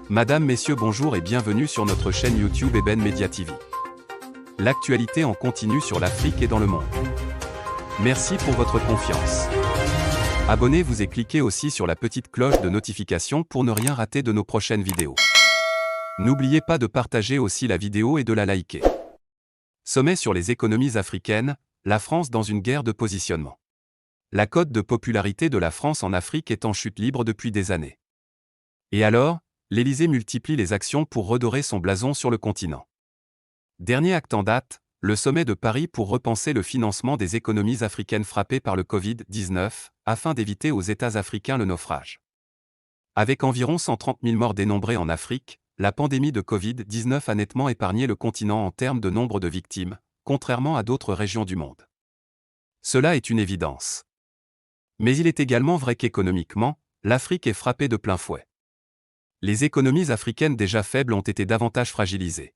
Madame, Messieurs, bonjour et bienvenue sur notre chaîne YouTube Eben Media TV. L'actualité en continu sur l'Afrique et dans le monde. Merci pour votre confiance. Abonnez-vous et cliquez aussi sur la petite cloche de notification pour ne rien rater de nos prochaines vidéos. N'oubliez pas de partager aussi la vidéo et de la liker. Sommet sur les économies africaines, la France dans une guerre de positionnement. La cote de popularité de la France en Afrique est en chute libre depuis des années. Et alors, l'Élysée multiplie les actions pour redorer son blason sur le continent. Dernier acte en date, le sommet de Paris pour repenser le financement des économies africaines frappées par le Covid-19, afin d'éviter aux États africains le naufrage. Avec environ 130 000 morts dénombrés en Afrique, la pandémie de Covid-19 a nettement épargné le continent en termes de nombre de victimes, contrairement à d'autres régions du monde. Cela est une évidence. Mais il est également vrai qu'économiquement, l'Afrique est frappée de plein fouet. Les économies africaines déjà faibles ont été davantage fragilisées.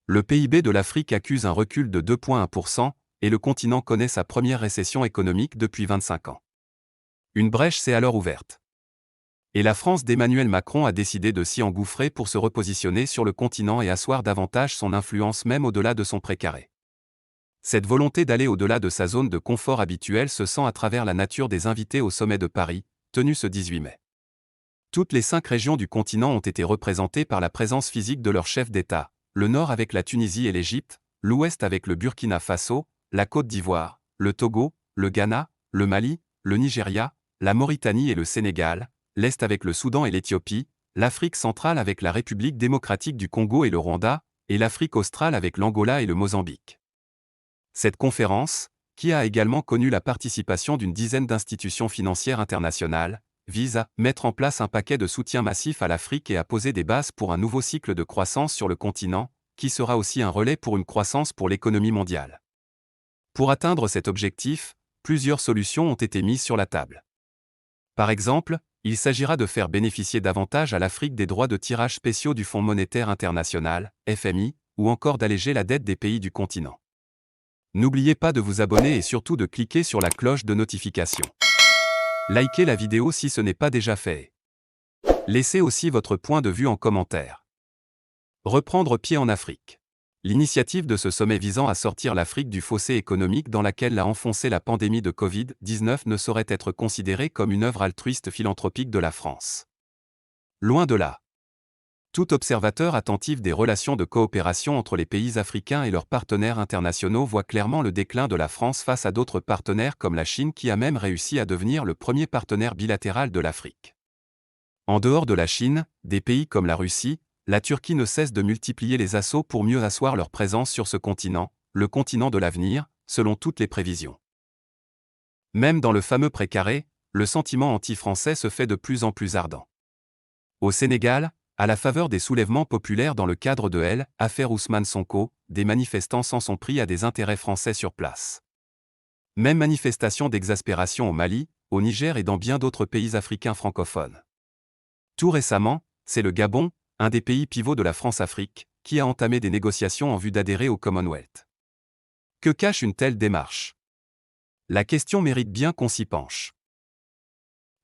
Le PIB de l'Afrique accuse un recul de 2,1% et le continent connaît sa première récession économique depuis 25 ans. Une brèche s'est alors ouverte. Et la France d'Emmanuel Macron a décidé de s'y engouffrer pour se repositionner sur le continent et asseoir davantage son influence même au-delà de son précaré. Cette volonté d'aller au-delà de sa zone de confort habituelle se sent à travers la nature des invités au sommet de Paris, tenu ce 18 mai. Toutes les 5 régions du continent ont été représentées par la présence physique de leurs chefs d'État, le Nord avec la Tunisie et l'Égypte, l'Ouest avec le Burkina Faso, la Côte d'Ivoire, le Togo, le Ghana, le Mali, le Nigeria, la Mauritanie et le Sénégal, l'Est avec le Soudan et l'Éthiopie, l'Afrique centrale avec la République démocratique du Congo et le Rwanda, et l'Afrique australe avec l'Angola et le Mozambique. Cette conférence, qui a également connu la participation d'une dizaine d'institutions financières internationales, vise à mettre en place un paquet de soutien massif à l'Afrique et à poser des bases pour un nouveau cycle de croissance sur le continent, qui sera aussi un relais pour une croissance pour l'économie mondiale. Pour atteindre cet objectif, plusieurs solutions ont été mises sur la table. Par exemple, il s'agira de faire bénéficier davantage à l'Afrique des droits de tirage spéciaux du Fonds monétaire international, FMI, ou encore d'alléger la dette des pays du continent. N'oubliez pas de vous abonner et surtout de cliquer sur la cloche de notification. Likez la vidéo si ce n'est pas déjà fait. Laissez aussi votre point de vue en commentaire. Reprendre pied en Afrique. L'initiative de ce sommet visant à sortir l'Afrique du fossé économique dans laquelle l'a enfoncé la pandémie de Covid-19 ne saurait être considérée comme une œuvre altruiste philanthropique de la France. Loin de là. Tout observateur attentif des relations de coopération entre les pays africains et leurs partenaires internationaux voit clairement le déclin de la France face à d'autres partenaires comme la Chine qui a même réussi à devenir le premier partenaire bilatéral de l'Afrique. En dehors de la Chine, des pays comme la Russie, la Turquie ne cessent de multiplier les assauts pour mieux asseoir leur présence sur ce continent, le continent de l'avenir, selon toutes les prévisions. Même dans le fameux précaré, le sentiment anti-français se fait de plus en plus ardent. Au Sénégal, à la faveur des soulèvements populaires dans le cadre de l'affaire Ousmane Sonko, des manifestants s'en sont pris à des intérêts français sur place. Même manifestation d'exaspération au Mali, au Niger et dans bien d'autres pays africains francophones. Tout récemment, c'est le Gabon, un des pays pivots de la France-Afrique, qui a entamé des négociations en vue d'adhérer au Commonwealth. Que cache une telle démarche? La question mérite bien qu'on s'y penche.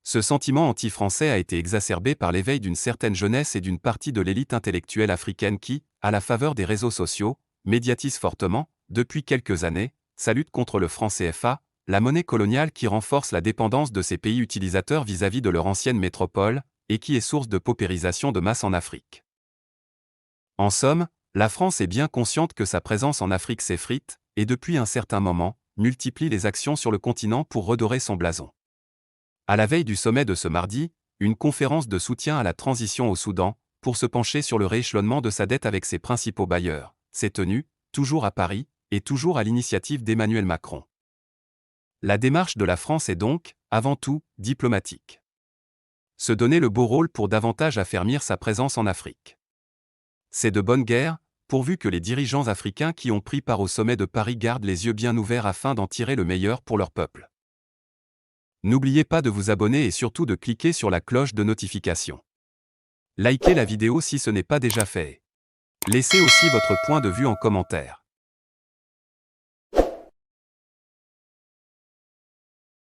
Ce sentiment anti-français a été exacerbé par l'éveil d'une certaine jeunesse et d'une partie de l'élite intellectuelle africaine qui, à la faveur des réseaux sociaux, médiatise fortement, depuis quelques années, sa lutte contre le franc CFA, la monnaie coloniale qui renforce la dépendance de ces pays utilisateurs vis-à-vis de leur ancienne métropole, et qui est source de paupérisation de masse en Afrique. En somme, la France est bien consciente que sa présence en Afrique s'effrite, et depuis un certain moment, multiplie les actions sur le continent pour redorer son blason. À la veille du sommet de ce mardi, une conférence de soutien à la transition au Soudan, pour se pencher sur le rééchelonnement de sa dette avec ses principaux bailleurs, s'est tenue, toujours à Paris, et toujours à l'initiative d'Emmanuel Macron. La démarche de la France est donc, avant tout, diplomatique. Se donner le beau rôle pour davantage affermir sa présence en Afrique. C'est de bonne guerre, pourvu que les dirigeants africains qui ont pris part au sommet de Paris gardent les yeux bien ouverts afin d'en tirer le meilleur pour leur peuple. N'oubliez pas de vous abonner et surtout de cliquer sur la cloche de notification. Likez la vidéo si ce n'est pas déjà fait. Laissez aussi votre point de vue en commentaire.